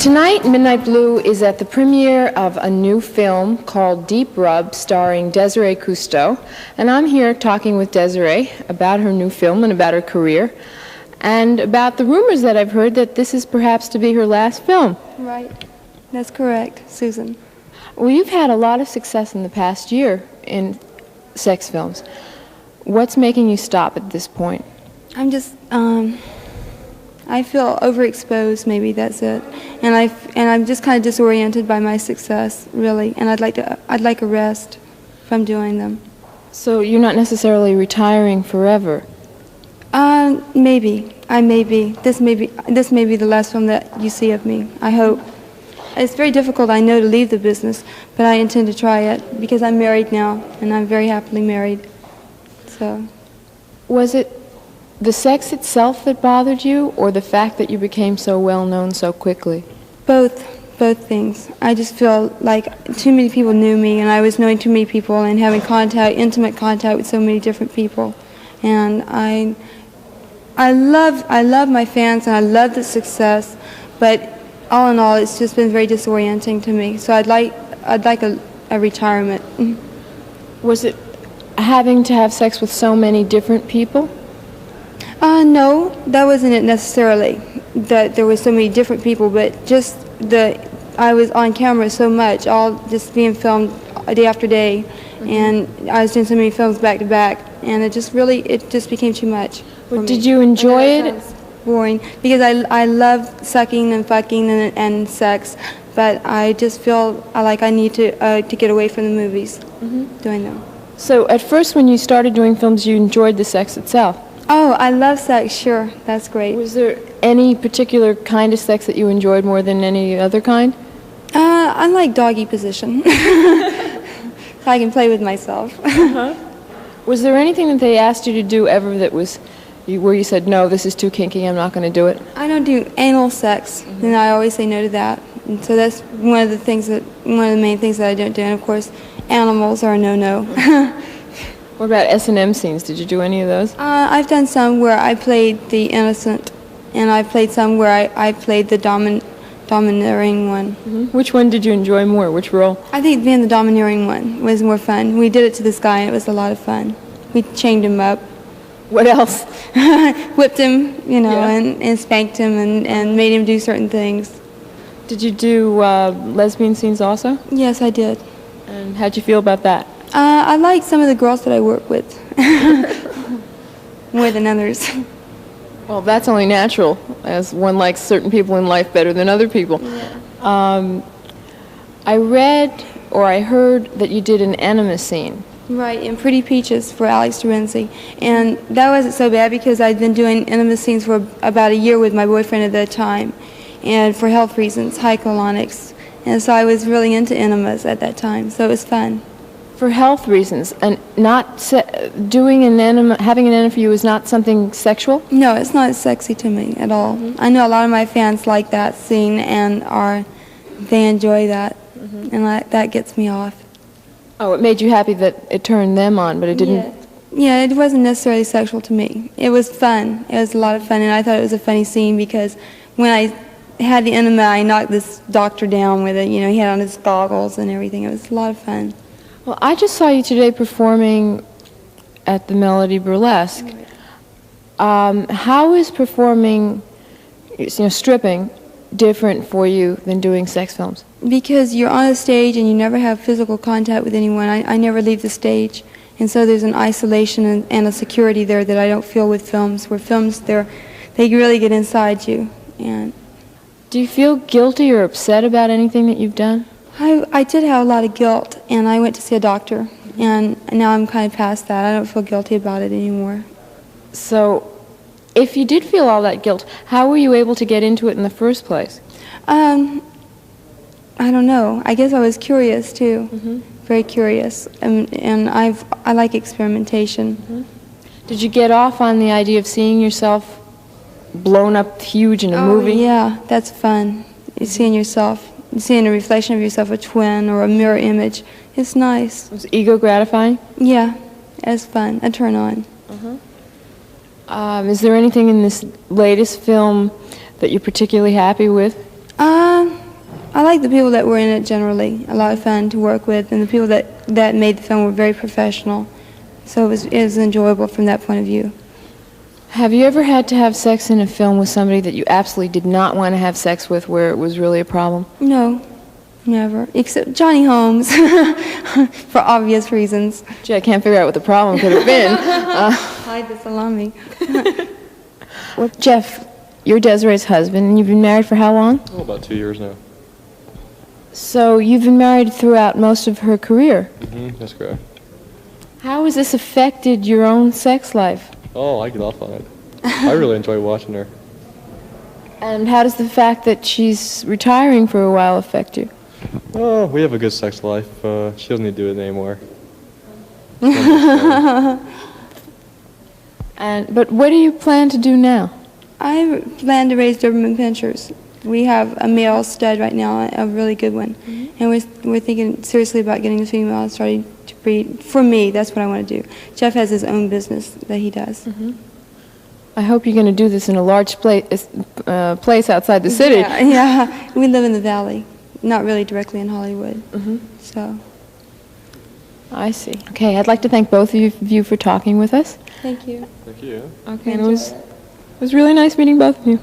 Tonight, Midnight Blue is at the premiere of a new film called Deep Rub, starring Desiree Cousteau. And I'm here talking with Desiree about her new film and about her career, and about the rumors that I've heard that this is perhaps to be her last film. Right. That's correct, Susan. Well, you've had a lot of success in the past year in sex films. What's making you stop at this point? I'm just, I feel overexposed, maybe that's it. And I'm just kind of disoriented by my success, really. And I'd like a rest from doing them. So you're not necessarily retiring forever? Maybe. I may be. This may be the last film that you see of me, I hope. It's very difficult, I know, to leave the business, but I intend to try it because I'm married now, and I'm very happily married. So. Was it the sex itself that bothered you, or the fact that you became so well known so quickly? Both things. I just feel like too many people knew me, and I was knowing too many people and having intimate contact with so many different people. And I love my fans, and I love the success, but all in all, it's just been very disorienting to me. So I'd like a retirement. Was it having to have sex with so many different people? No, that wasn't it necessarily, that there were so many different people, but just I was on camera so much, all just being filmed day after day, and I was doing so many films back to back, and it just became too much for me. Did you enjoy it? Boring, because I love sucking and fucking and sex, but I just feel like I need to get away from the movies doing them. So at first when you started doing films, you enjoyed the sex itself? Oh, I love sex, sure, that's great. Was there any particular kind of sex that you enjoyed more than any other kind? I like doggy position. So I can play with myself. Was there anything that they asked you to do ever that was where you said, no, this is too kinky, I'm not going to do it? I don't do anal sex, and I always say no to that. And so that's one of the main things that I don't do. And of course, animals are a no-no. What about S&M scenes? Did you do any of those? I've done some where I played the innocent, and I've played some where I played the domineering one. Which one did you enjoy more? Which role? I think being the domineering one was more fun. We did it to this guy, and it was a lot of fun. We chained him up. What else? Whipped him, and spanked him and made him do certain things. Did you do lesbian scenes also? Yes, I did. And how'd you feel about that? I like some of the girls that I work with more than others. Well, that's only natural, as one likes certain people in life better than other people. Yeah. I read or I heard that you did an enema scene. Right, in Pretty Peaches for Alex Terenzi. And that wasn't so bad because I'd been doing enema scenes for about a year with my boyfriend at that time, and for health reasons, high colonics. And so I was really into enemas at that time, so it was fun. For health reasons, and not doing an enema, having an enema for you is not something sexual? No, it's not sexy to me at all. I know a lot of my fans like that scene and they enjoy that, and that gets me off. Oh, it made you happy that it turned them on, but it didn't... Yeah, it wasn't necessarily sexual to me. It was fun. It was a lot of fun, and I thought it was a funny scene because when I had the enema, I knocked this doctor down with it. He had on his goggles and everything. It was a lot of fun. Well, I just saw you today performing at the Melody Burlesque. How is performing, stripping, different for you than doing sex films? Because you're on a stage and you never have physical contact with anyone. I never leave the stage, and so there's an isolation and a security there that I don't feel with films. Where films, they really get inside you. And do you feel guilty or upset about anything that you've done? I did have a lot of guilt, and I went to see a doctor, and now I'm kind of past that. I don't feel guilty about it anymore. So, if you did feel all that guilt, how were you able to get into it in the first place? I don't know. I guess I was curious too, very curious, and I like experimentation. Did you get off on the idea of seeing yourself blown up huge in a movie? Yeah, that's fun. Seeing yourself. Seeing a reflection of yourself, a twin or a mirror image, it's nice. Was ego gratifying? Yeah, it's fun, a turn on. Is there anything in this latest film that you're particularly happy with? I like the people that were in it generally. A lot of fun to work with, and the people that made the film were very professional. So it was enjoyable from that point of view. Have you ever had to have sex in a film with somebody that you absolutely did not want to have sex with, where it was really a problem? No, never. Except Johnny Holmes, for obvious reasons. Gee, I can't figure out what the problem could have been. Hide the salami. Well, Jeff, you're Desiree's husband, and you've been married for how long? Oh, about 2 years now. So you've been married throughout most of her career. That's correct. How has this affected your own sex life? Oh, I get off on it. I really enjoy watching her. And how does the fact that she's retiring for a while affect you? Oh, we have a good sex life. She doesn't need to do it anymore. But what do you plan to do now? I plan to raise Doberman Pinschers. We have a male stud right now, a really good one. And we're thinking seriously about getting a female and starting to breed. For me, that's what I want to do. Jeff has his own business that he does. I hope you're going to do this in a large place outside the city. Yeah, we live in the valley, not really directly in Hollywood. So. I see. Okay, I'd like to thank both of you for talking with us. Thank you. Thank you. Okay, and it was really nice meeting both of you.